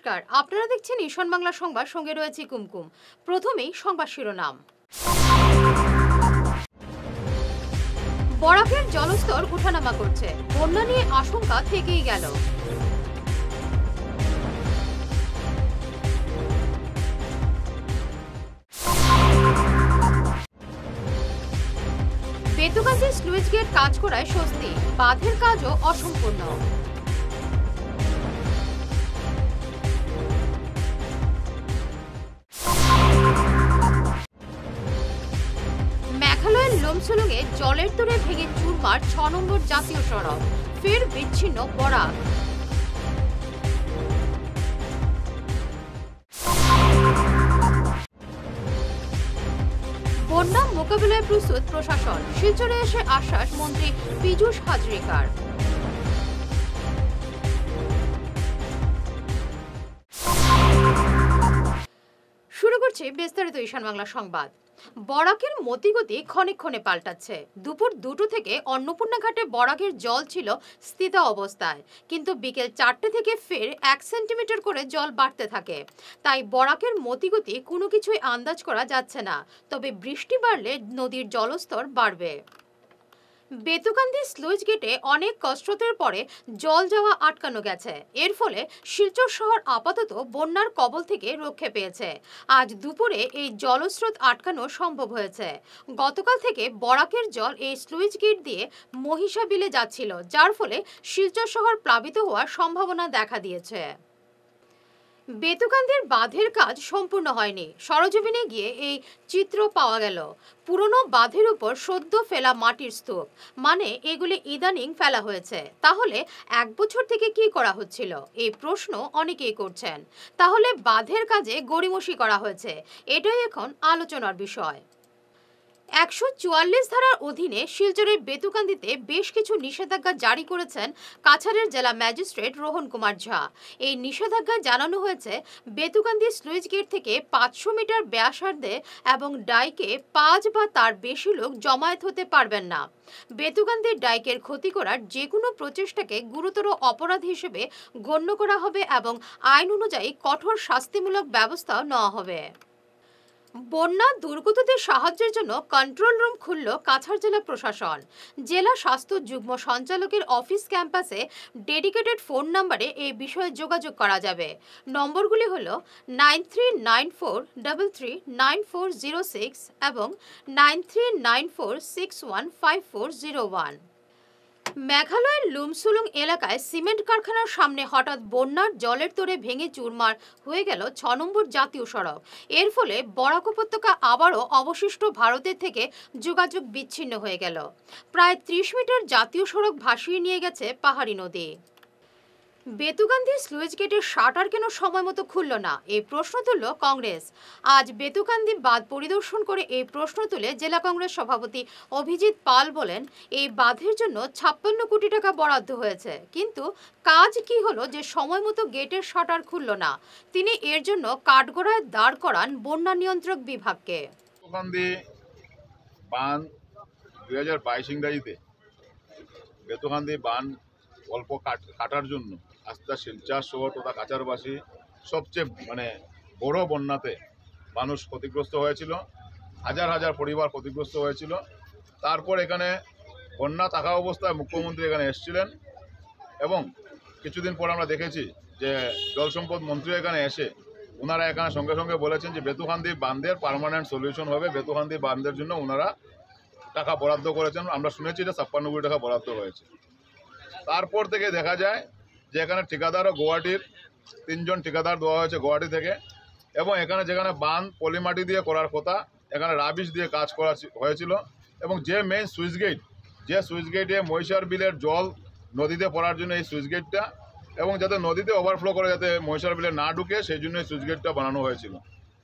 নমস্কার, আপনারা দেখছেন ঈশান বাংলা সংবাদ, সঙ্গে রয়েছে কুমকুম। প্রথমেই সংবাদ শিরোনাম। বরাকের জলস্তর ওঠানামা করছে, বন্যা নিয়ে আশঙ্কা থেকেই গেল। বেতুগাছি স্লুইস গেট কাজ করায় স্বস্তি, বাঁধের কাজও অসম্পূর্ণ। মেঘালয়ের লুমসুলুঙে জলের তোড়ে ভেঙে চুরমার ৬ নম্বর জাতীয় সড়ক, ফের বিচ্ছিন্ন বরাক। বন্যা মোকাবিলায় প্রস্তুত প্রশাসন, শিলচরে এসে আশ্বাস মন্ত্রী পীযূষ হাজরিকার। শুরু করছি বিস্তারিত ঈশান বাংলা সংবাদ। বরাকের মতিগতি ক্ষণে ক্ষণে পাল্টাচ্ছে। দুপুর 2টো থেকে অন্নপূর্ণা ঘাটে বরাকের জল ছিল স্থিত অবস্থায়, কিন্তু বিকেল 4টে থেকে ফের 1 সেন্টিমিটার করে জল বাড়তে থাকে। তাই বরাকের মতিগতি কোনো কিছুই আন্দাজ করা যাচ্ছে না, তবে বৃষ্টি বাড়লে নদীর জলস্তর বাড়বে। বেতুকান্দি স্লুইস গেটে অনেক কসরতের পরে জল যাওয়া আটকানো গেছে। এর ফলে শিলচর শহর আপাতত বন্যার কবল থেকে রক্ষা পেয়েছে। আজ দুপুরে এই জলস্রোত আটকানো সম্ভব হয়েছে। গতকাল থেকে বরাকের জল এই স্লুইস গেট দিয়ে মহিষাবিলে যাচ্ছিল, যার ফলে শিলচর শহর প্লাবিত হওয়ার সম্ভাবনা দেখা দিয়েছে। বেতুকান্দির বাঁধের কাজ সম্পূর্ণ হয়নি। সরজমিনে গিয়ে এই চিত্র পাওয়া গেল। পুরনো বাঁধের উপর সদ্য ফেলা মাটির স্তূপ, মানে এগুলি ইদানিং ফেলা হয়েছে। তাহলে 1 বছর থেকে কি করা হচ্ছিল, এই প্রশ্ন অনেকেই করছেন। তাহলে বাঁধের কাজে গড়িমসি করা হয়েছে, এটাই এখন আলোচনার বিষয়। 144 ধারার অধীনে শিলচরের বেতুকান্দিতে বেশ কিছু নিষেধাজ্ঞা জারি করেছেন কাছাড়ের জেলা ম্যাজিস্ট্রেট রোহন কুমার ঝা। এই নিষেধাজ্ঞায় জানানো হয়েছে, বেতুকান্দি স্লুইস গেট থেকে 500 মিটার ব্যাসার্ধে এবং ডাইকে 5 বা তার বেশি লোক জমায়েত হতে পারবেন না। বেতুকান্দির ডাইকের ক্ষতি করার যে কোনো প্রচেষ্টাকে গুরুতর অপরাধ হিসেবে গণ্য করা হবে এবং আইন অনুযায়ী কঠোর শাস্তিমূলক ব্যবস্থা নেওয়া হবে। বন্যা দুর্গতদের সাহায্যের জন্য কন্ট্রোল রুম খুলল কাছাড় জেলা প্রশাসন। জেলা স্বাস্থ্য যুগ্ম সঞ্চালকের অফিস ক্যাম্পাসে ডেডিকেটেড ফোন নম্বরে এই বিষয়ে যোগাযোগ করা যাবে। নম্বরগুলি হল 9394339406 এবং 9394615401। মেঘালয়ের লুমসুলুং এলাকায় সিমেন্ট কারখানার সামনে হঠাৎ বন্যার জলের তোড়ে ভেঙে চুরমার হয়ে গেল 6 নম্বর জাতীয় সড়ক। এর ফলে বরাক উপত্যকা আবারও অবশিষ্ট ভারতের থেকে যোগাযোগ বিচ্ছিন্ন হয়ে গেল। প্রায় 30 মিটার জাতীয় সড়ক ভাসিয়ে নিয়ে গেছে পাহাড়ি নদী। বেতুকান্দি স্লুইস গেটের শাটার কেন সময় মতো খুলল না, এই প্রশ্ন তুলল কংগ্রেস। আজ বেতুকান্দি বাঁধ পরিদর্শন করে এই প্রশ্ন তুলে জেলা কংগ্রেস সভাপতি অভিজিৎ পাল বলেন, এই বাঁধের জন্য 56 কোটি টাকা বরাদ্দ হয়েছে, কিন্তু কাজ কি হলো যে সময় মতো গেটের শাটার খুলল না। তিনি এর জন্য কাঠগড়ায় দাঁড় করান বন্যা নিয়ন্ত্রক বিভাগকে। বেতুকান্দি বাঁধ 2022 ইংরাজিতে বেতুকান্দি বাঁধ অল্প কাটার জন্য আস্তে শিলচর শহর তথা কাছাড়বাসী সবচেয়ে বড় বন্যাতে মানুষ ক্ষতিগ্রস্ত হয়েছিল। হাজার হাজার পরিবার ক্ষতিগ্রস্ত হয়েছিল। তারপর এখানে বন্যা থাকা অবস্থায় মুখ্যমন্ত্রী এখানে এসেছিলেন এবং কিছুদিন পর আমরা দেখেছি যে জলসম্পদ মন্ত্রী এখানে এসে ওনারা এখানে সঙ্গে সঙ্গে বলেছেন যে বেতুকান্দি বাঁধের পার্মানেন্ট সলিউশন হবে। বেতুকান্দি বাঁধের জন্য ওনারা টাকা বরাদ্দ করেছেন। আমরা শুনেছি যে 56 কোটি টাকা বরাদ্দ হয়েছে। তারপর থেকে দেখা যায় যে এখানে ঠিকাদারও গুয়াহাটির 3 জন ঠিকাদার দেওয়া হয়েছে গুয়াহাটি থেকে, এবং এখানে যেখানে বাঁধ পলিমাটি দিয়ে করার কথা এখানে রাবিশ দিয়ে কাজ করা হয়েছিল। এবং যে মেইন সুইচ গেটে মহিষার বিলের জল নদীতে পড়ার জন্য এই সুইচ গেটটা, এবং যাতে নদীতে ওভারফ্লো করে যাতে মহিষার বিলে না ঢুকে সেই জন্য এই সুইচ গেটটা বানানো হয়েছিল।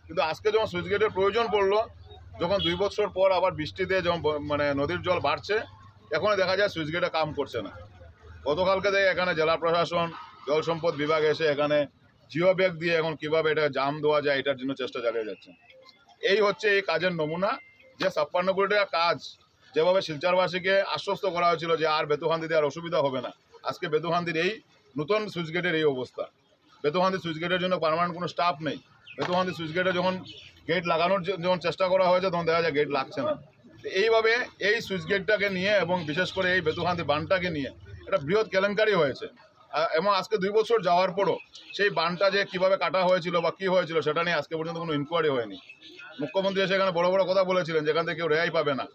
কিন্তু আজকে যখন সুইচ গেটের প্রয়োজন পড়লো, যখন 2 বছর পর আবার বৃষ্টিতে যখন নদীর জল বাড়ছে, এখনও দেখা যায় সুইচ গেটে কাম করছে না। গতকালকে থেকে এখানে জেলা প্রশাসন জল সম্পদ বিভাগ এসে এখানে জিও ব্যাগ দিয়ে এখন কীভাবে এটা জাম দেওয়া যায় এটার জন্য চেষ্টা চালিয়ে যাচ্ছে। এই হচ্ছে এই কাজের নমুনা, যে 56 কোটি টাকা কাজ যেভাবে শিলচরবাসীকে আশ্বস্ত করা হয়েছিল যে আর বেতুকান্দিতে আর অসুবিধা হবে না, আজকে বেতুকান্দির এই নতুন সুইচ গেটের এই অবস্থা। বেতুহান্দি সুইচ গেটের জন্য পার্মানেন্ট কোনো স্টাফ নেই। বেতুহান্দি সুইচ গেটে যখন গেট লাগানোর যখন চেষ্টা করা হয়েছে তখন দেখা যায় গেট লাগছে না। এইভাবে এই সুইচ গেটটাকে নিয়ে এবং বিশেষ করে এই বেতুহান্দি বানটাকে নিয়ে একটা বৃহৎ কেলেঙ্কারি হয়েছে। এবং আজকে 2 বছর যাওয়ার পরও সেই বানটা যে কীভাবে কাটা হয়েছিল বা কী হয়েছিল সেটা নিয়ে আজকে পর্যন্ত কোনো ইনকোয়ারি হয়নি। মুখ্যমন্ত্রী সেখানে বড় বড় কথা বলেছিলেন যেখান থেকে কেউ রেহাই পাবে না।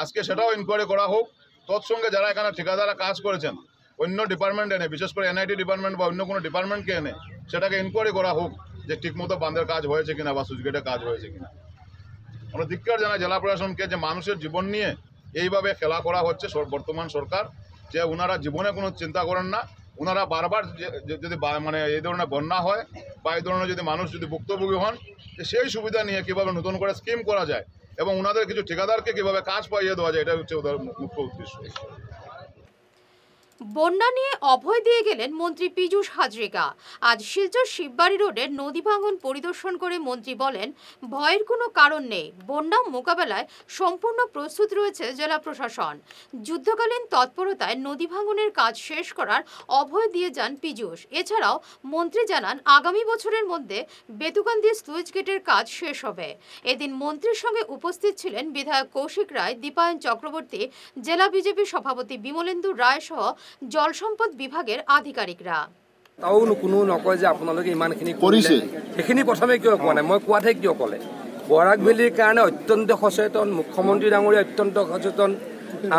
আজকে সেটাও ইনকোয়ারি করা হোক। তৎসঙ্গে যারা এখানে ঠিকাদাররা কাজ করেছেন অন্য ডিপার্টমেন্ট এনে, বিশেষ করে এনআইটি ডিপার্টমেন্ট বা অন্য কোনো ডিপার্টমেন্টকে এনে সেটাকে ইনকোয়ারি করা হোক যে ঠিকমতো বাঁধের কাজ হয়েছে কিনা বা সুইচ গেটের কাজ হয়েছে কিনা। আমরা ধিক্কার জানাই জেলা প্রশাসনকে যে মানুষের জীবন নিয়ে এইভাবে খেলা করা হচ্ছে বর্তমান সরকার, যে ওনারা জীবনে কোনো চিন্তা করেন না। ওনারা বারবার যদি মানে এই ধরনের বন্যা হয় বা এই ধরনের যদি মানুষ যদি ভুক্তভোগী হন, সেই সুবিধা নিয়ে কীভাবে নতুন করে স্কিম করা যায় এবং ওনাদের কিছু ঠিকাদারকে কীভাবে কাজ পাইয়ে দেওয়া যায়, এটাই হচ্ছে ওদের মুখ্য উদ্দেশ্য। বন্যা নিয়ে অভয় দিয়ে গেলেন মন্ত্রী পীযূষ হাজরিকা। আজ শিলচর শিববাড়ি রোডের নদী ভাঙন পরিদর্শন করে মন্ত্রী বলেন, ভয়ের কোনো কারণ নেই, বন্যা মোকাবেলায় সম্পূর্ণ প্রস্তুত রয়েছে জেলা প্রশাসন। যুদ্ধকালীন তৎপরতায় নদী ভাঙনের কাজ শেষ করার অভয় দিয়ে যান পীযূষ। এছাড়াও মন্ত্রী জানান, আগামী বছরের মধ্যে বেতুকান্দি স্লুইস গেটের কাজ শেষ হবে। এদিন মন্ত্রীর সঙ্গে উপস্থিত ছিলেন বিধায়ক কৌশিক রায়, দীপায়ন চক্রবর্তী, জেলা বিজেপি সভাপতি বিমলেন্দু রায় সহ জল সম্পদ বিভাগের আধিকারিকরা। তাও কোনো নকয় যে আপোনালোকে ইমানখিনি কৰিছে, সেইখিনি প্ৰথমে কিয় কোৱা নাই, মই কোৱাতহে কিয় ক'লে। বৰাক ভেলীৰ কাৰণে অত্যন্ত সচেতন, মুখ্যমন্ত্ৰী ডাঙৰীয়া অত্যন্ত সচেতন,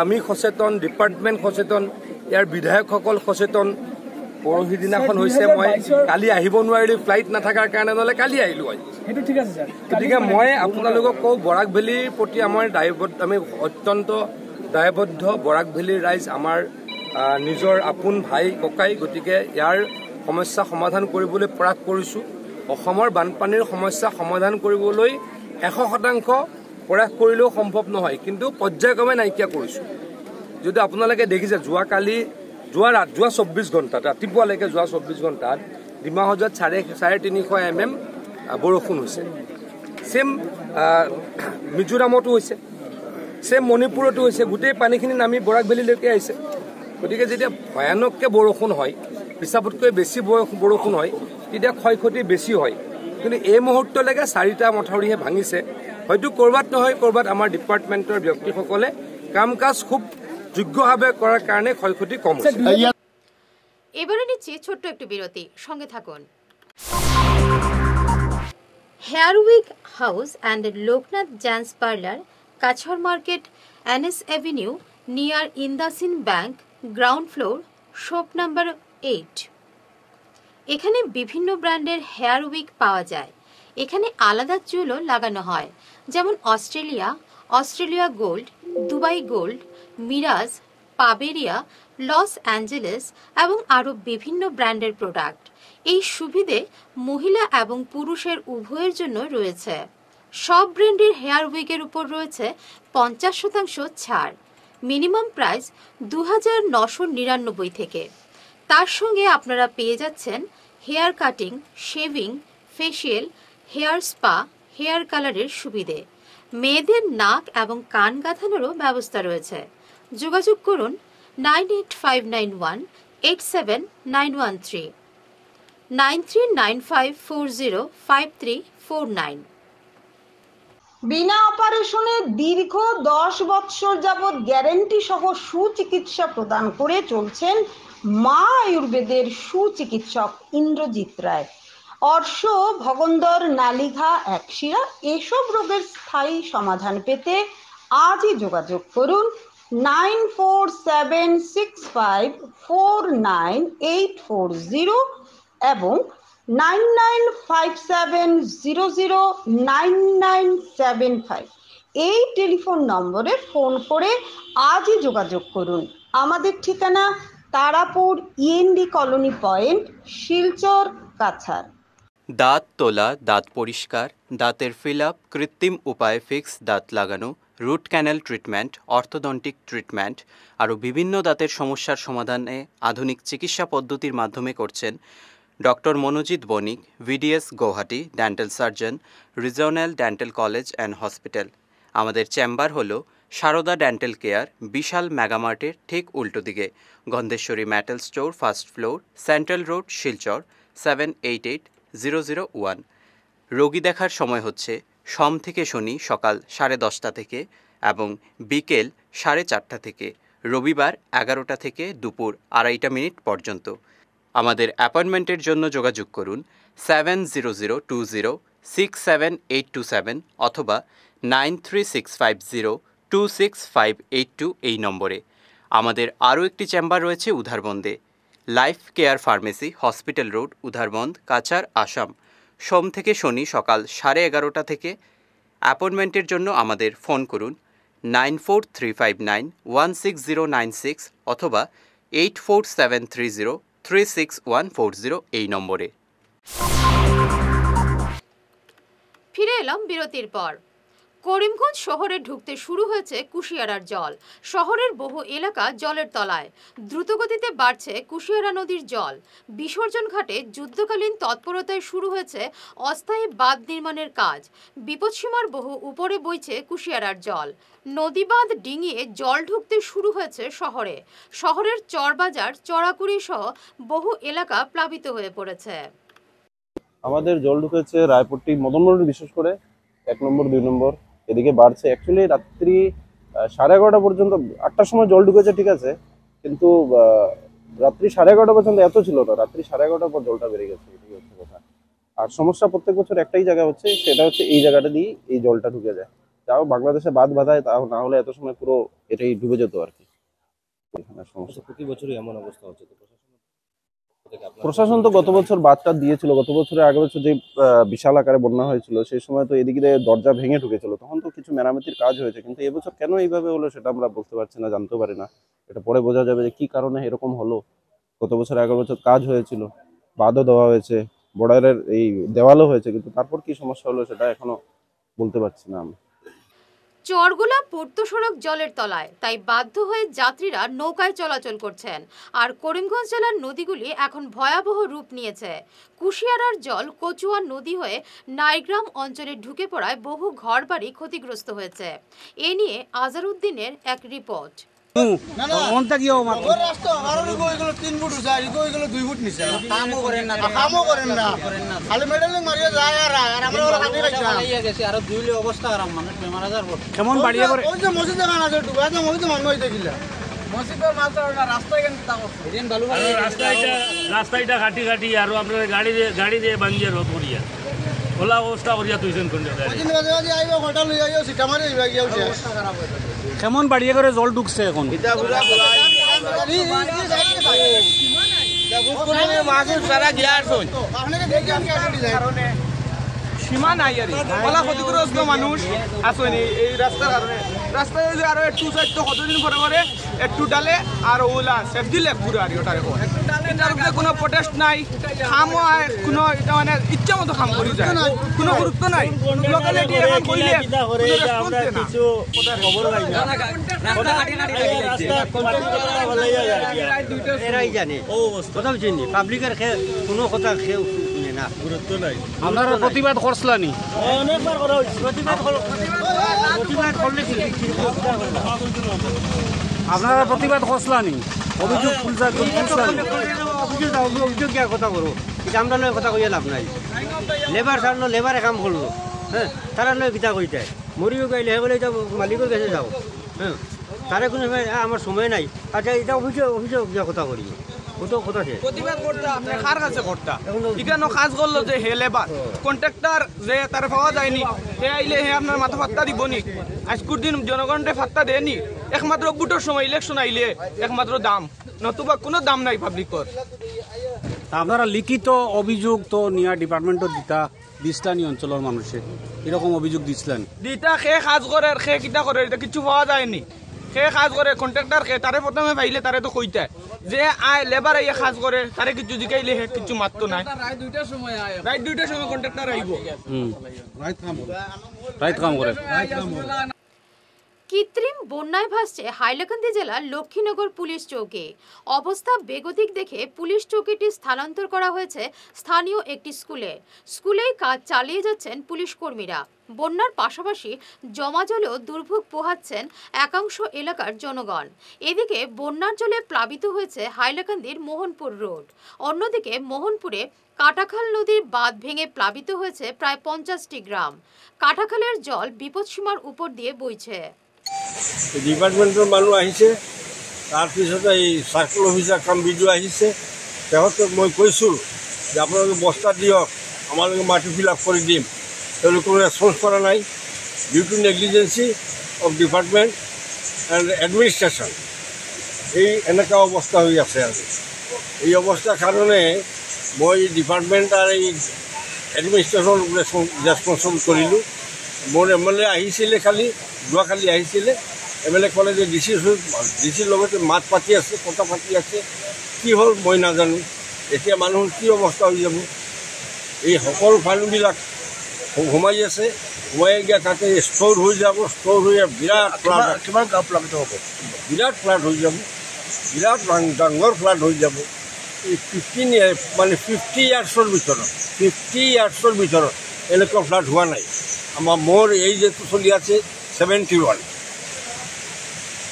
আমি সচেতন, ডিপাৰ্টমেণ্ট সচেতন, ইয়াৰ বিধায়কসকল সচেতন। পৰহি দিনাখন হৈছে, মই কালি আহিব নোৱাৰিলোঁ, ফ্লাইট নাথাকাৰ কাৰণে, নহ'লে কালি আহিলোঁ হয়। গতিকে মই আপোনালোকক কওঁ, বৰাক ভেলীৰ প্ৰতি আমাৰ আমি অত্যন্ত দায়বদ্ধ। বৰাক ভেলীৰ ৰাইজ আমাৰ নিজৰ আপোন ভাই ককাই, গতিকে ইয়াৰ সমস্যা সমাধান কৰিবলৈ প্ৰয়াস কৰিছোঁ। অসমৰ বানপানীৰ সমস্যা সমাধান কৰিবলৈ 100% প্ৰয়াস কৰিলেও সম্ভৱ নহয়, কিন্তু পৰ্যায়ক্ৰমে নাইকিয়া কৰিছোঁ। যদি আপোনালোকে দেখিছে, যোৱা 24 ঘণ্টাত, ৰাতিপুৱালৈকে যোৱা 24 ঘণ্টাত ডিমা হাজাৰত 350 mm বৰষুণ হৈছে। ছেম মিজোৰামতো হৈছে, ছেম মণিপুৰতো হৈছে। গোটেই পানীখিনি নামি বৰাক ভেলীলৈকে আহিছে। গতিকে যেতিয়া ভয়ানককৈ বৰষুণ হয়, হিচাপতকৈ বেছি বৰষুণ হয়, তেতিয়া ক্ষয় ক্ষতি বেছি হয়। কিন্তু এই মুহূৰ্তলৈকে 4টা মথাউৰিহে ভাঙিছে। হয়তো ক'ৰবাত নহয় ক'ৰবাত আমাৰ ডিপাৰ্টমেণ্টৰ ব্যক্তিসকলে কাম কাজ খুব যোগ্যভাৱে কৰাৰ কাৰণে ক্ষয় ক্ষতি কম হৈছে। এবারে নিচ্ছি ছোট্ট একটু বিরতি, সঙ্গে থাকুন। Hair week house and Loknath gents parlour, Cachar market, NS avenue, near IndusInd bank, ground floor, shop number 8। এখানে বিভিন্ন ব্র্যান্ডের হেয়ার উইক পাওয়া যায়। এখানে আলাদা চুলও লাগানো হয়, যেমন Australia gold, Dubai gold, Mirage, পাবেরিয়া, লস অ্যাঞ্জেলেস এবং আরও বিভিন্ন ব্র্যান্ডের প্রোডাক্ট। এই সুবিধে মহিলা এবং পুরুষের উভয়ের জন্য রয়েছে। সব ব্র্যান্ডের হেয়ার উইকের উপর রয়েছে 50% ছাড়। মিনিমাম প্রাইস 2999 থেকে। তার সঙ্গে আপনারা পেয়ে যাচ্ছেন hair cutting, shaving, facial, hair spa, hair কালারের সুবিধে। মেয়েদের নাক এবং কান গাঁথানোরও ব্যবস্থা রয়েছে। যোগাযোগ করুন 9859187913, 9395405349। বিনা অপারেশনে দীর্ঘ 10 বৎসর যাবৎ গ্যারেন্টি সহ সুচিকিৎসা প্রদান করে চলছেন মা আয়ুর্বেদের সুচিকিৎসক ইন্দ্রজিৎ রায়। অর্শ, ভগন্দর, নালিঘা, একশিরা এসব রোগের স্থায়ী সমাধান পেতে আজই যোগাযোগ করুন 9476549840 এবং 9957009975 এই টেলিফোন নম্বরে ফোন করে আজই যোগাযোগ করুন। আমাদের ঠিকানা Tarapur END colony point, Silchar, Cachar. দাঁত তোলা, দাঁত পরিষ্কার, দাঁতের ফিল আপ, কৃত্রিম উপায়ে ফিক্স দাঁত লাগানো, root canal treatment, orthodontic treatment, আরও বিভিন্ন দাঁতের সমস্যার সমাধানে আধুনিক চিকিৎসা পদ্ধতির মাধ্যমে করছেন doctor Monojit Banik, VDS Guwahati, dental surgeon, regional dental college and hospital. আমাদের চেম্বার হলো সারদা ডেন্টাল কেয়ার, বিশাল মেগামার্টের ঠিক উল্টো দিকে, Gandheswari metal store, first floor, central road, Silchar, 788001। রোগী দেখার সময় হচ্ছে সোম থেকে শনি সকাল 10:30 থেকে এবং বিকেল 4:30 থেকে, রবিবার 11টা থেকে দুপুর 2:30 পর্যন্ত। আমাদের অ্যাপয়েন্টমেন্টের জন্য যোগাযোগ করুন 7002067827 অথবা 9365026582 এই নম্বরে। আমাদের আরও একটি চেম্বার রয়েছে উধারবন্দে, life care pharmacy, hospital road, Udharbond, Cachar, Assam. সোম থেকে শনি সকাল 11:30 থেকে। অ্যাপয়েন্টমেন্টের জন্য আমাদের ফোন করুন 9435916096 অথবা 8473036140 এই নম্বরে। ফিরে এলাম বিরতির পর। করিমগঞ্জ শহরে ঢুকতে শুরু হয়েছে কুশিয়ারার জল। শহরের বহু এলাকা জলের তলায়। দ্রুতগতিতে বাড়ছে কুশিয়ারা নদীর জল। বিসর্জন ঘাটে যুদ্ধকালীন তৎপরতায় শুরু হয়েছে অস্থায়ী বাঁধ নির্মাণের কাজ। বিপদসীমার বহু উপরে বইছে কুশিয়ারার জল। নদী বাঁধ ডিঙিয়ে জল ঢুকতে শুরু হয়েছে শহরে। শহরের চরবাজার, চড়াকুড়ি সহ বহু এলাকা প্লাবিত হয়ে পড়েছে। আমাদের জল ঢুকেছে রায়পুরটি, মদনমোহন, বিশেষ করে 1 নম্বর 2 নম্বর এদিকে বাড়ছে। অ্যাকচুয়ালি রাত্রি 11:30 পর্যন্ত, 8টার সময় জল ঢুকেছে, ঠিক আছে, কিন্তু রাত্রি 11:30 পর্যন্ত এত ছিল না। রাত্রি 11:30 পর জলটা বেড়ে গেছে, এটাই হচ্ছে কথা। আর সমস্যা প্রত্যেক বছর একটাই জায়গা হচ্ছে, সেটা হচ্ছে এই জায়গাটা দিয়ে এই জলটা ঢুকে যায়। তাও বাংলাদেশে বাঁধ বাঁধায়, তাও না হলে এত সময় পুরো এটাই ডুবে যেত আর কি। এখানে সমস্যা প্রতি বছরই এমন অবস্থা হচ্ছে। প্রশাসন তো গত বছর বাঁধটা দিয়েছিল। গত বছরের আগের বছর যে বিশাল আকারে বন্যা হয়েছিল, সেই সময় তো এদিকে দরজা ভেঙে ঢুকেছিল, তখন তো কিছু মেরামতির কাজ হয়েছে। কিন্তু এবছর কেন এইভাবে হলো সেটা আমরা বলতে পারছি না, জানতে পারি না। এটা পরে বোঝা যাবে যে কি কারণে এরকম হলো। গত বছর 11 বছর কাজ হয়েছিল, বাঁধও দেওয়া হয়েছে, বর্ডারের এই দেওয়ালও হয়েছে, কিন্তু তারপর কি সমস্যা হলো সেটা এখনো বলতে পারছি না আমি। চরগুলা পূর্ত সড়ক জলের তলায়, তাই বাধ্য হয়ে যাত্রীরা নৌকায় চলাচল করছেন। আর করিমগঞ্জ জেলার নদীগুলি এখন ভয়াবহ রূপ নিয়েছে। কুশিয়ারার জল কচুয়া নদী হয়ে নাইগ্রাম অঞ্চলে ঢুকে পড়ায় বহু ঘরবাড়ি ক্ষতিগ্রস্ত হয়েছে। এ নিয়ে আজারউদ্দিনের এক রিপোর্ট। রাস্তাটা কাটি কাটি আর আপনার গাড়ি দিয়ে বাঞ্জিয়ে রোধ করিয়া ওলা অবস্থা করিয়া তুইছেন কেমন বাড়িয়ে করে জল ঢুকছে এখন। সীমা নাই আর ওলা ক্ষতিগ্রস্ত মানুষ আসেনি এই রাস্তার কারণে। রাস্তায় আরো একটু সাইড তো কতদিন পরে পরে একটু ডালে আর ওলা সেফ দিলে পুরো আর ওটার এটার উপরে কোনো প্রোটেস্ট নাই, খামও কোনো এটা মানে ইচ্ছা মতো খাম করি যায়, কোনো গুরুত্ব নাই। লোকালিটি এখন কইলে পাবলিকের কোনো কথা খেয়ে না, গুরুত্ব নাই। আপনারা প্রতিবাদ করছিলানি? অনেকবার করা হয়েছে প্রতিবাদ করলে আপনারা প্রতিবাদ করছিলানি? অভিযোগ অভিযোগ কথা করবো, এটা আমরা নয় কথা কইয়া লাভ নাই। লেবার ছাড়লো, লেবারে কাম করলো, হ্যাঁ, তারা নয় গীতা কইতায় মরিও গাইলে হে বলে এটা মালিকের কাছে যাও, হ্যাঁ, তারা কোনো আমার সময় নাই। আচ্ছা, এটা অভিযোগ কথা করি, ওটাও কথা প্রতিবাদ করতে আপনি কার কাছে করতা এখানে কাজ করলো যে হে লেবার কন্ট্রাক্টর যে তার পাওয়া যায়নি, হে আইলে হে আপনার মাথা ফাত্তা দিবনি। আজকের দিন জনগণকে ফাত্তা দেয়নি, একমাত্র বুটোর সময় ইলেকশন আইলে একমাত্র দাম, নতুবা কোনো দাম নাই পাবলিকর। আপনারা লিখিত অভিযোগ তো নিয়া ডিপার্টমেন্টত দিস্তানি অঞ্চলের মানুষে এরকম অভিযোগ দিছিলেন? দিতা সে কাজ করে আর সে কিতা করে এটা কিছু পাওয়া যায়নি। সে কাজ করে কন্ট্রাক্টর সে তারে প্রথমে পাইলে তারে তো কইতা যে আয় লেবার আইয়া কাজ করে, তারে কিছু জিকাইলে হে কিছু মাত্র নাই। রাত 2টার সময় কন্ট্রাক্টর আইব, রাইট কাম করে। কৃত্রিম বন্যায় ভাসছে হাইলাকান্দি জেলার লক্ষ্মীনগর পুলিশ চৌকি। অবস্থা বেগতিক দেখে পুলিশ চৌকিটি স্থানান্তর করা হয়েছে স্থানীয় একটি স্কুলেই কাজ চালিয়ে যাচ্ছেন পুলিশ কর্মীরা। বন্যার পাশাপাশি জমা জলেও দুর্ভোগ পোহাচ্ছেন একাংশ এলাকার জনগণ। এদিকে বন্যার জলে প্লাবিত হয়েছে হাইলাকান্দির মোহনপুর রোড। অন্যদিকে মোহনপুরে কাটাখাল নদীর বাঁধ ভেঙে প্লাবিত হয়েছে প্রায় 50টি গ্রাম। কাটাখালের জল বিপদসীমার উপর দিয়ে বইছে। ডিপার্টমেন্টের মানুষ আহিছে, তাৰপিছতে এই সার্কেল অফিসার কাম বিজু আহিছে। তেহঁতক মই কৈছোঁ যে আপোনালোকে বস্তা দিয়ক, আমালোকে মাটি ফিল আপ কৰি দিম। তেওঁলোকে কোনো ৰেছপন্স কৰা নাই। Due to negligence of department and administration এই এনেকুৱা অৱস্থা হৈ আছে। আৰু এই অৱস্থাৰ কাৰণে মই ডিপাৰ্টমেণ্ট আৰু এই এডমিনিষ্ট্ৰেশ্যন ৰেছপন্সিবল কৰিলোঁ। মোৰ MLA আহিছিলে, যোৱাকালি আহিছিলে। MLA ক'লে যে ডিচিৰ লগতে মাত পাতি আছে, কথা পাতি আছে। কি হ'ল মই নাজানো। এতিয়া মানুহৰ কি অৱস্থা হৈ যাব। এই সকলো পানীবিলাক সোমাই আছে, সোমাই গিয়া তাতে ষ্ট'ৰ হৈ যাব। ষ্ট'ৰ হৈ বিৰাট ফ্লাড, কিমান গাঁও প্লাবিত হ'ব, বিৰাট ফ্লাড হৈ যাব, বিৰাট ডাঙৰ ফ্লাড হৈ যাব। এই 50 ইয়াৰ্ছৰ ভিতৰত এনেকুৱা ফ্লাড হোৱা নাই। মোৰ এই যেটো চলি আছে 71,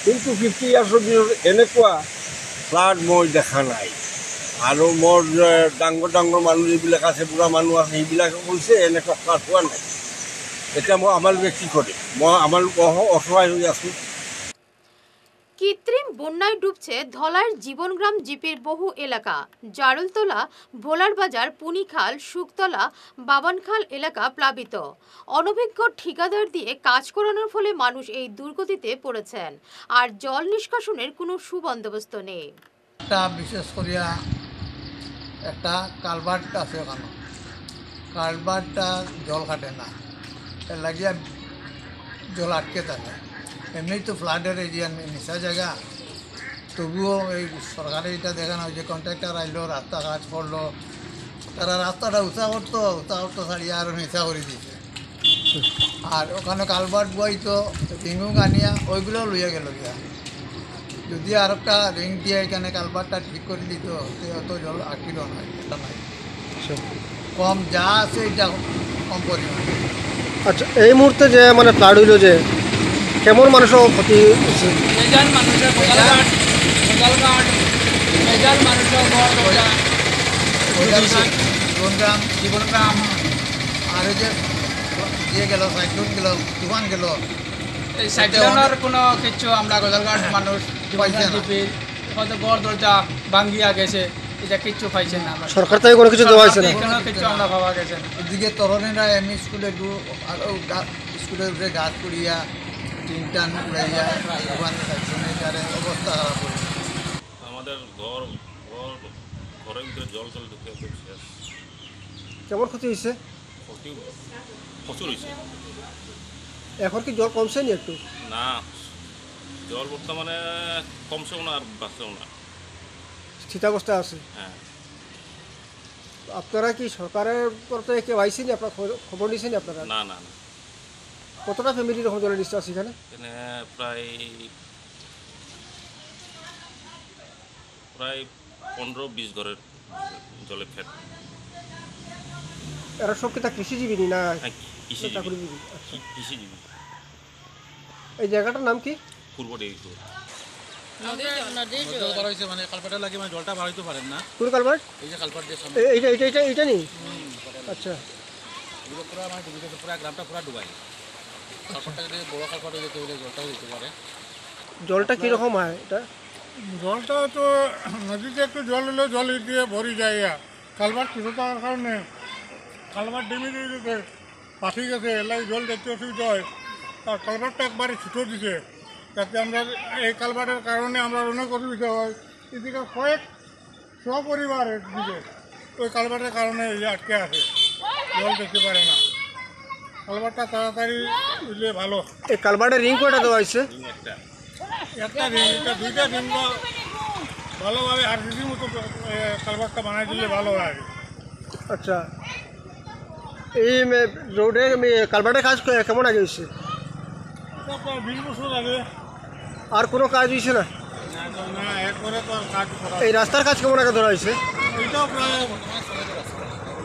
কিন্তু 50 ইয়াৰ্ছৰ ভিতৰত এনেকুৱা ফ্লাড মই দেখা নাই। আৰু মোৰ ডাঙৰ মানুহ যিবিলাক আছে, বুঢ়া মানুহ আছে, সেইবিলাকে কৈছে এনেকুৱা ফ্লাড হোৱা নাই। এতিয়া মই আমালোকে কি কৰিম? মই আমালোক অসহায় হৈ আছোঁ। কৃত্রিম বন্যায় ডুবছে ধলাইয়ের জীবনগ্রাম জিপির বহু এলাকা। জারুলতলা, ভোলার বাজার, পুনিখাল, শুকতলা, বাবানখাল এলাকা প্লাবিত। অনভিজ্ঞ ঠিকাদার দিয়ে কাজ করানোর ফলে মানুষ এই দুর্গতিতে পড়েছেন। আর জল নিষ্কাশনের কোনো সুবন্দোবস্ত নেই। বিশেষ করিয়া একটা কালভার্ট আছে, ওখানে কালভার্টটা জল কাটে না, এর লাগিয়া জল আটকে থাকে। এমনি তো ফ্লাডের এরিয়া নিচা জায়গা, তবুও এই সরকারে এটা দেখানো যে কন্ট্রাক্টর আইলো, রাস্তা কাজ করলো, তারা রাস্তাটা উঁচা করতো ছাড়িয়ে আরও নিচা করে দিয়েছে। আর ওখানে কালভার্ট বইতো, রিঙ্গু গানিয়া ওইগুলো লইয়া গেল গিয়া। যদি আর একটা রিং দিয়ে এখানে কালভার্টটা ঠিক করে দিত, অত জল আটকিল না, এটা নাই। কম যা আছে এটা কম পরিমাণে। আচ্ছা, এই মুহূর্তে যে মানে ফ্লাড হইল, যে কেমন মানুষের ক্ষতি হচ্ছে? জীবনগ্রাম আর যে গেল সাইক্লোন গেল, তুফান গেল, এই সাইক্লোনের কোনো কিছু আমরা গজালঘাট মানুষ হয়তো গড় দরজা ভাঙ্গিয়া গেছে, এটা কিচ্ছু পাইছে না। সরকার থেকে কোনো কিছু দেওয়া হয়েছে না, কিছু আমরা পাওয়া গেছে না। এদিকে তরুণীরা এমনি স্কুলের উপরে গাছ পুড়িয়া টিনটান উড়াইয়া অবস্থা খারাপ হয়েছে। আমাদের ঘরের ভিতরে জল ঢুকে শেষ। কেমন ক্ষতি হয়েছে? প্রচুর হয়েছে। এখন কি জল কমছে নি একটু? না, জল বর্তমানে কমছেও না আর বাড়ছেও না, স্থিতাবস্থা আছে। হ্যাঁ। আপনারা কি সরকারের পর থেকে কেউ আইসেন, আপনার খবর নিয়েছেন আপনারা? না না না। কতটা ফ্যামিলি রকম জলের নিশ্চয় আছে এখানে? প্রায় 15-20 ঘরের জলে ফেট। এরা সব কি তা কৃষিজীবী না? কৃষিজীবী। এই জায়গাটার নাম কি? পূর্ব দেবীপুর। মানে কালপাটের লাগে মানে জলটা বাড়াইতে পারেন না। কোন কালপাট? এই যে কালপাট দিয়ে সামনে এইটা নি? আচ্ছা, পুরো মানে ডুবে গেছে, পুরো গ্রামটা পুরো ডুবাই। কালপাটটা যদি বড় কালপাট হয়ে যেতে হলে জলটাও দিতে পারে। জলটা কীরকম হয় এটা? জলটা তো নদীতে একটু জল হলেও জল দিয়ে ভরি যায়। কালভার্ট ছোটো থাকার কারণে কালভার্ট ডেমে দিতে পাঠি গেছে, এলাই জল দেখতে অসুবিধা হয়। আর কালভার্টটা একবারে ছোটো দিছে, যাতে আমরা এই কালভার্টের কারণে আমরা অনেক অসুবিধা হয়। এদিকে কয়েক সপরিবার দিকে ওই কালভার্টের কারণে আটকে আছে, জল দেখতে পারে না। কালভার্টটা তাড়াতাড়ি দিলে ভালো। এই কালভার্টের রিং কয়টা দেওয়া হয়েছে? একটা রিং, এটা দুইটা রিং ভালোভাবে আরসিসির মতো কালভার্টটা বানাই দিলে ভালো হয়। আচ্ছা, এই রোডে কালভার্টের কাজ কেমন আগে হয়েছে? 20 বছর আগে। আর কোনো কাজ হয়েছে না? এই রাস্তার কাজ কেমন আগে ধরা হয়েছে?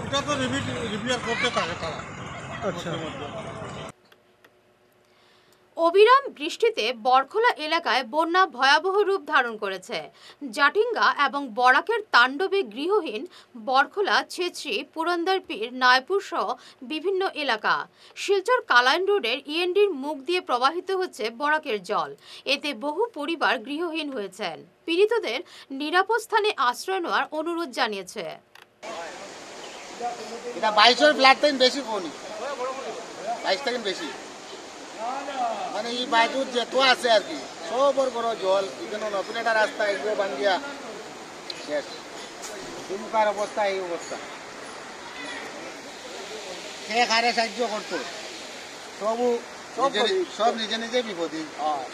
এটা তো রিপেয়ার করতে থাকে তারা। আচ্ছা। অবিরাম বৃষ্টিতে বরখোলা এলাকায় বন্যা ভয়াবহ রূপ ধারণ করেছে। জাটিঙ্গা এবং বরাকের তাণ্ডবে গৃহহীন বরখোলা, ছেচরি, পুরন্দরপীর, নায়পুর সহ বিভিন্ন এলাকা। শিলচর কালাইন রোডের ইএনডির মুখ দিয়ে প্রবাহিত হচ্ছে বরাকের জল। এতে বহু পরিবার গৃহহীন হয়েছেন। পীড়িতদের নিরাপদ স্থানে আশ্রয় নেওয়ার অনুরোধ জানিয়েছে। এটা 22 ফ্ল্যাট থেকে বেশি কোনি 22 থেকে বেশি মানে এই বাইরে যেত আছে আর কি সব বড় জল এখানে নতুন একটা রাস্তা এগুলো বাঙ্গিয়া শেষ দুমকার অবস্থা এই অবস্থা কে কারে সাহায্য করতো সব নিজে নিজে বিপদী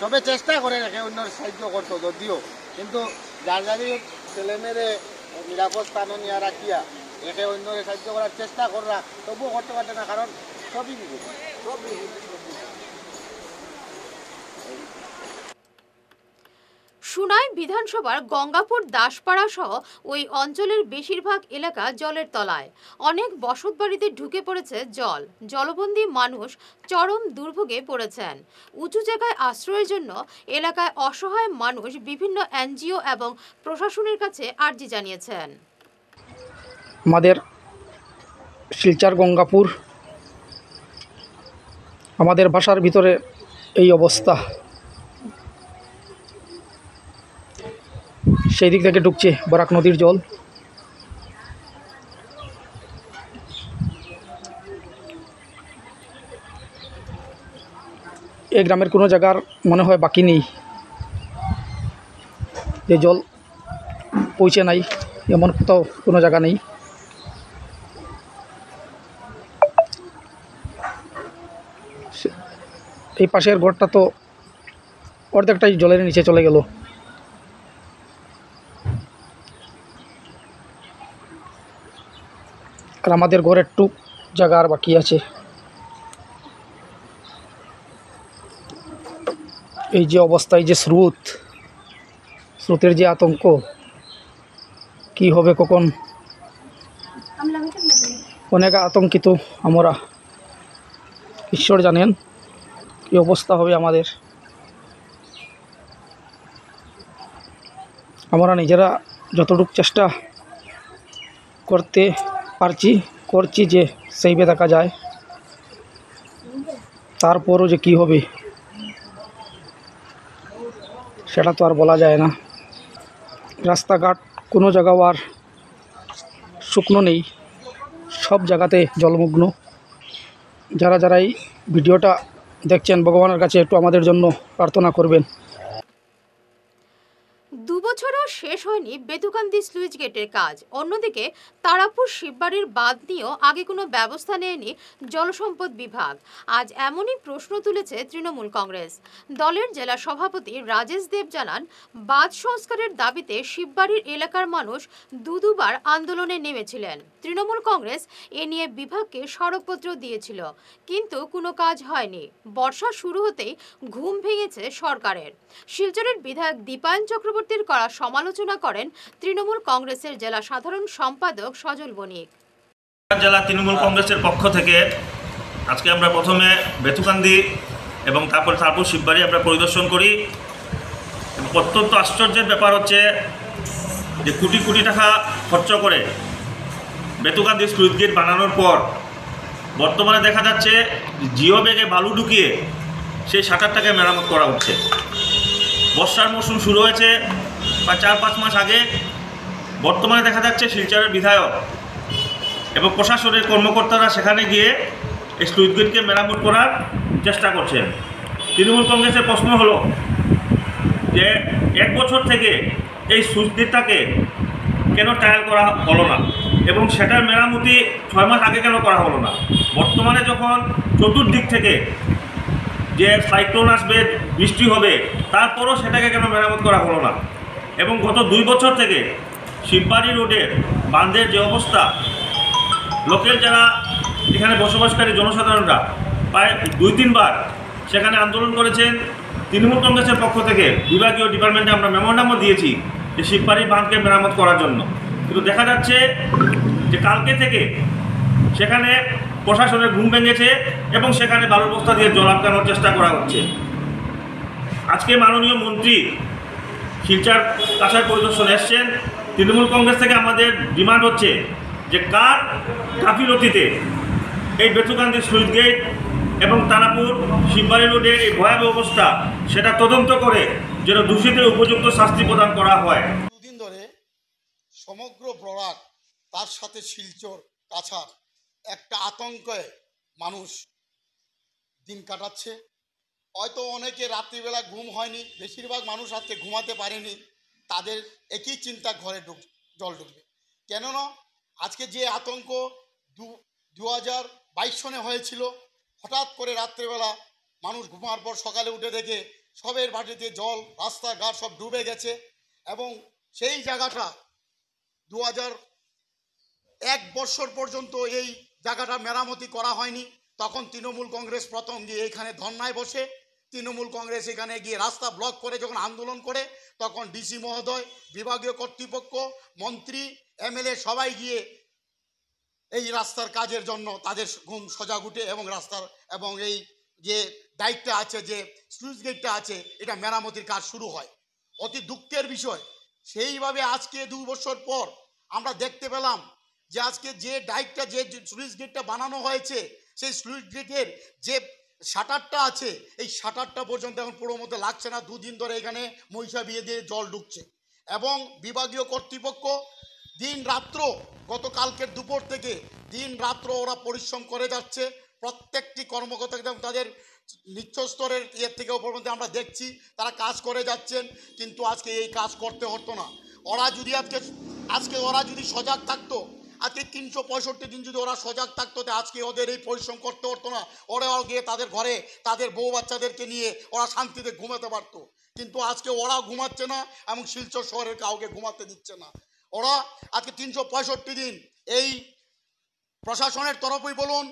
সবে চেষ্টা করে রেখে অন্য সাহায্য করতো যদিও কিন্তু যার যারি ছেলেমেয়েরে নিরাপদ স্থানে নিয়ে রাখিয়া একে অন্য সাহায্য করার চেষ্টা করা তবুও করতে পারছে না কারণ সবই বিপদ সুনাই বিধানসভার গঙ্গাপুর দাসপাড়া সহ ওই অঞ্চলের বেশিরভাগ এলাকা জলের তলায়। অনেক বসতবাড়িতে ঢুকে পড়েছে জল। জলবন্দী মানুষ চরম দুর্ভোগে পড়েছেন। উঁচু জায়গায় আশ্রয়ের জন্য এলাকায় অসহায় মানুষ বিভিন্ন এনজিও এবং প্রশাসনের কাছে আর্জি জানিয়েছেন। আমাদের শিলচর গঙ্গাপুর আমাদের বাসার ভিতরে এই অবস্থা, সেই দিক থেকে ঢুকছে বরাক নদীর জল। এই গ্রামের কোনো জায়গার মনে হয় বাকি নেই যে জল পৌঁছে নাই, এমন কোথাও কোনো জায়গা নেই। এই পাশের ঘরটা তো অর্ধেকটাই জলের নিচে চলে গেল। আর আমাদের ঘরের টুক জায়গা আর বাকি আছে। এই যে অবস্থা, এই যে স্রোতের যে আতঙ্ক, কি হবে কখন, অনেক আতঙ্কিত আমরা। ঈশ্বর জানেন কি অবস্থা হবে আমাদের। আমরা নিজেরা যতটুকু চেষ্টা করতে করছি যে সেইভাবে থাকা যায়, তারপরও যে কি হবে সেটা তো আর বলা যায় না। রাস্তাঘাট কোনো জায়গাও আর শুকনো নেই, সব জায়গাতে জলমগ্ন। যারা এই ভিডিওটা দেখছেন, ভগবানের কাছে একটু আমাদের জন্য প্রার্থনা করবেন। 2 বছরও শেষ হয়নি বেতুকান্দি স্লুইস গেটের কাজ। অন্যদিকে তারাপুর শিববাড়ির বাঁধ নিয়েও আগে কোনো ব্যবস্থা নেয়নি জলসম্পদ বিভাগ। আজ এমনই প্রশ্ন তুলেছে তৃণমূল কংগ্রেস। দলের জেলা সভাপতি রাজেশ দেব জানান, বাঁধ সংস্কারের দাবিতে শিববাড়ির এলাকার মানুষ দুবার আন্দোলনে নেমেছিলেন। তৃণমূল কংগ্রেস এ নিয়ে বিভাগকে স্মারকপত্র দিয়েছিল, কিন্তু কোনো কাজ হয়নি। বর্ষা শুরু হতেই ঘুম ভেঙেছে সরকারের। শিলচরের বিধায়ক দীপায়ন চক্রবর্তীর করা সমালোচনা করেন তৃণমূল কংগ্রেসের জেলা সাধারণ সম্পাদক সজল বণিক। জেলা তৃণমূল কংগ্রেসের পক্ষ থেকে আজকে আমরা প্রথমে বেতুকান্দি এবং তারপর শিববাড়ি আমরা পরিদর্শন করি। অত্যন্ত আশ্চর্যের ব্যাপার হচ্ছে যে কোটি কোটি টাকা খরচ করে বেতুকান্দি স্লুইস গেট বানানোর পর বর্তমানে দেখা যাচ্ছে জিও ব্যাগে বালু ঢুকিয়ে সেই শাটারটাকে মেরামত করা হচ্ছে। বর্ষার মৌসুম শুরু হয়েছে প্রায় 4-5 মাস আগে। বর্তমানে দেখা যাচ্ছে শিলচরের বিধায়ক এবং প্রশাসনের কর্মকর্তারা সেখানে গিয়ে এই স্লুইস গেটকে মেরামত করার চেষ্টা করছেন। তৃণমূল কংগ্রেসের প্রশ্ন হলো যে 1 বছর থেকে এই স্লুইস গেটটাকে কেন ট্রায়াল করা হলো না এবং সেটার মেরামতি 6 মাস আগে কেন করা হলো না। বর্তমানে যখন চতুর্দিক থেকে যে সাইক্লোন আসবে, বৃষ্টি হবে, তারপরও সেটাকে কেন মেরামত করা হলো না। এবং গত 2 বছর থেকে শিববাড়ি রোডের বাঁধের যে অবস্থা, লোকের যারা এখানে বসবাসকারী জনসাধারণরা প্রায় 2-3 বার সেখানে আন্দোলন করেছেন, তৃণমূল কংগ্রেসের পক্ষ থেকে বিভাগীয় ডিপার্টমেন্টে আমরা মেমোরান্ডামও দিয়েছি যে শিববাড়ির বাঁধকে মেরামত করার জন্য, কিন্তু দেখা যাচ্ছে যে কালকে থেকে সেখানে প্রশাসনের ঘুম ভেঙেছে এবং সেখানে বালুর বস্তা দিয়ে জল আটকানোর চেষ্টা করা হচ্ছে। আজকে মাননীয় মন্ত্রী শিলচর কাছাড় পরিদর্শনে এসছেন। তৃণমূল কংগ্রেস থেকে আমাদের ডিমান্ড হচ্ছে যে কার গাফিলতিতে এই বেতুকান্দি স্লুইস গেট এবং তারাপুর শিববাড়ি রোডের এই ভয়াবহ অবস্থা সেটা তদন্ত করে যেন দোষীদের উপযুক্ত শাস্তি প্রদান করা হয়। দুদিন ধরে সমগ্র বরাক তার সাথে শিলচর কাছাড় একটা আতঙ্কে মানুষ দিন কাটাচ্ছে। হয়তো অনেকে রাত্রিবেলা ঘুম হয়নি, বেশিরভাগ মানুষ আজকে ঘুমাতে পারেনি, তাদের একই চিন্তা ঘরে জল ঢুকবে। কেননা আজকে যে আতঙ্ক 2022 সনে হয়েছিল, হঠাৎ করে রাত্রিবেলা মানুষ ঘুমার পর সকালে উঠে দেখে সবের বাড়িতে জল, রাস্তাঘাট সব ডুবে গেছে এবং সেই জায়গাটা 2001 বছর পর্যন্ত এই জায়গাটা মেরামতি করা হয়নি। তখন তৃণমূল কংগ্রেস প্রথম গিয়ে এখানে ধর্নায় বসে, তৃণমূল কংগ্রেস এখানে গিয়ে রাস্তা ব্লক করে যখন আন্দোলন করে, তখন ডিসি মহোদয়, বিভাগীয় কর্তৃপক্ষ, মন্ত্রী, এমএলএ সবাই গিয়ে এই রাস্তার কাজের জন্য তাদের ঘুম সজাগ উঠে এবং রাস্তার এবং এই যে দায়িত্বটা আছে, যে স্লুইস গেটটা আছে, এটা মেরামতির কাজ শুরু হয়। অতি দুঃখের বিষয়, সেইভাবে আজকে 2 বছর পর আমরা দেখতে পেলাম যে আজকে যে ডাইকটা, যে স্লুইস গেটটা বানানো হয়েছে, সেই স্লুইস গেটের যে শাটারটা আছে, এই শাটারটা পর্যন্ত এখন পুরো মতো লাগছে না। 2 দিন ধরে এখানে মহিষা বিয়ে দিয়ে জল ঢুকছে এবং বিভাগীয় কর্তৃপক্ষ দিন রাত্র, গতকালকের দুপুর থেকে দিন রাত্র ওরা পরিশ্রম করে যাচ্ছে। প্রত্যেকটি কর্মকর্তা এবং তাদের নিচ্চ স্তরের থেকে ওপর মধ্যে আমরা দেখছি তারা কাজ করে যাচ্ছেন, কিন্তু আজকে এই কাজ করতে হতো না। ওরা যদি আজকে ওরা যদি সজাগ থাকতো, আজকে 365 দিন যদি ওরা সজাগ থাকতো, আজকে ওদের এই পরিশ্রম করতে হতো না। ওরাও গিয়ে তাদের ঘরে তাদের বউ বাচ্চাদেরকে নিয়ে ওরা শান্তিতে ঘুমাতে পারতো, কিন্তু আজকে ওরাও ঘুমাচ্ছে না এবং শিলচর শহরের কাউকে ঘুমাতে দিচ্ছে না। ওরা আজকে 365 দিন এই প্রশাসনের তরফেই বলুন,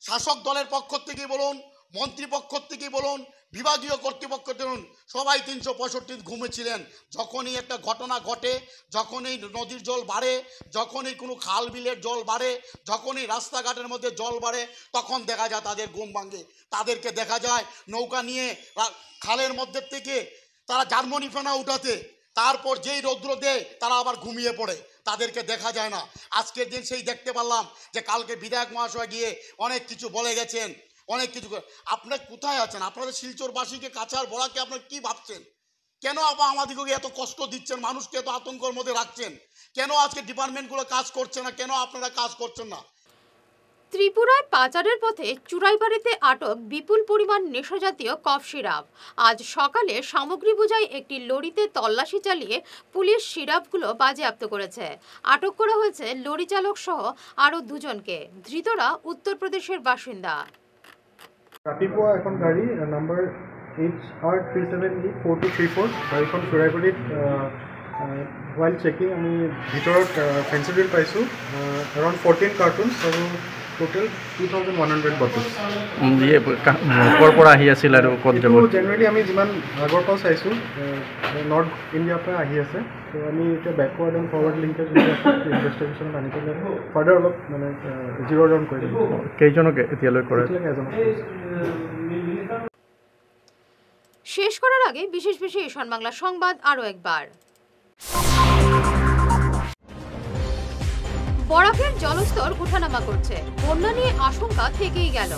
শাসক দলের পক্ষ থেকেই বলুন, মন্ত্রী পক্ষ থেকেই বলুন, বিভাগীয় কর্তৃপক্ষ বলুন, সবাই 365 দিন ঘুমেছিলেন। যখনই একটা ঘটনা ঘটে, যখনই নদীর জল বাড়ে, যখনই কোনো খাল বিলের জল বাড়ে, যখনই রাস্তাঘাটের মধ্যে জল বাড়ে, তখন দেখা যায় তাদের ঘুম ভাঙে। তাদেরকে দেখা যায় নৌকা নিয়ে খালের মধ্যে থেকে তারা জার্মানি ফেনা উঠাতে, তারপর যেই রৌদ্র দেয় তারা আবার ঘুমিয়ে পড়ে, তাদেরকে দেখা যায় না। আজকের দিন সেই দেখতে পারলাম যে কালকে বিধায়ক মহাশয় গিয়ে অনেক কিছু বলে গেছেন, অনেক কিছু। আপনার কোথায় আছেন? আপনাদের শিলচরবাসীকে, কাছাড় বড়াকে আপনার কি ভাবছেন? কেন আবার আমাদেরকে এত কষ্ট দিচ্ছেন, মানুষকে এত আতঙ্কের মধ্যে রাখছেন? কেন আজকে ডিপার্টমেন্টগুলো কাজ করছে না? কেন আপনারা কাজ করছেন না? ত্রিপুরায় পাচারের পথে চুরাইবাড়িতে আটক বিপুল পরিমাণ নেশাজাতীয় কফ সিরাপ। আজ সকালে সামগ্রী বোঝাই একটি লরিতে তল্লাশি চালিয়ে পুলিশ সিরাপগুলো বাজেয়াপ্ত করেছে। আটক করা হয়েছে লরি চালক সহ আরও 2 জনকে। ধৃতরা উত্তরপ্রদেশের বাসিন্দা। রাতিপুৱা এখন গাড়ী নাম্বাৰ HR37E4234 গাড়ীখন চুৰাইবাৰীত ৱাইল চেকিং আমি ভিতৰত ফেন্সিডিল পাইছোঁ এৰাউণ্ড 14 কাৰ্টুনছ আৰু টোটেল 2100 বটলছ। ক'ৰ পৰা আহি আছিল আৰু ক'ত যাব? জেনেৰেলি আমি যিমান আগৰ পৰা চাইছোঁ নৰ্থ ইণ্ডিয়াৰ পৰা আহি আছে, তো আমি এতিয়া বেকৱাৰ্ড এণ্ড ফৰৱাৰ্ড লিংকেজ ইনভেষ্টিগেশ্যনত আনি পেলাই ফাৰ্ডাৰ অলপ মানে জিৰ' ডাউন কৰি দিব। কেইজনক এতিয়ালৈ কৰে? শেষ করার আগে বিশেষ ঈশান বাংলা সংবাদ আরো একবার। বরাকের জলস্তর ওঠানামা করছে, বন্যা নিয়ে আশঙ্কা থেকেই গেল।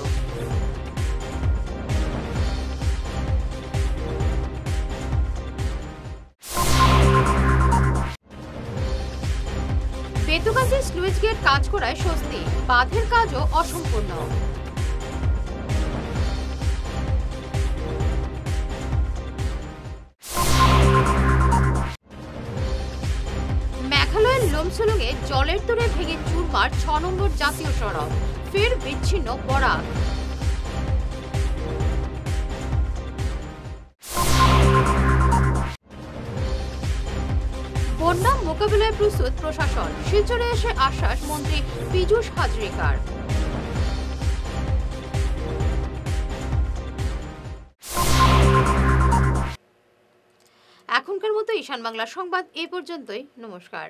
বেতুকান্দি স্লুইস গেট কাজ করায় স্বস্তি, বাঁধের কাজও অসম্পূর্ণ। মেঘালয়ের লোমসুলুঙে জলের তোড়ে ভেঙে চুরমার 6 নম্বর জাতীয় সড়ক, ফের বিচ্ছিন্ন বরাক। বন্যা মোকাবিলায় প্রস্তুত প্রশাসন, শিলচরে এসে আশ্বাস মন্ত্রী পীযূষ হাজরিকার। এখনকার মতো ঈশান বাংলা সংবাদ এই পর্যন্তই। নমস্কার।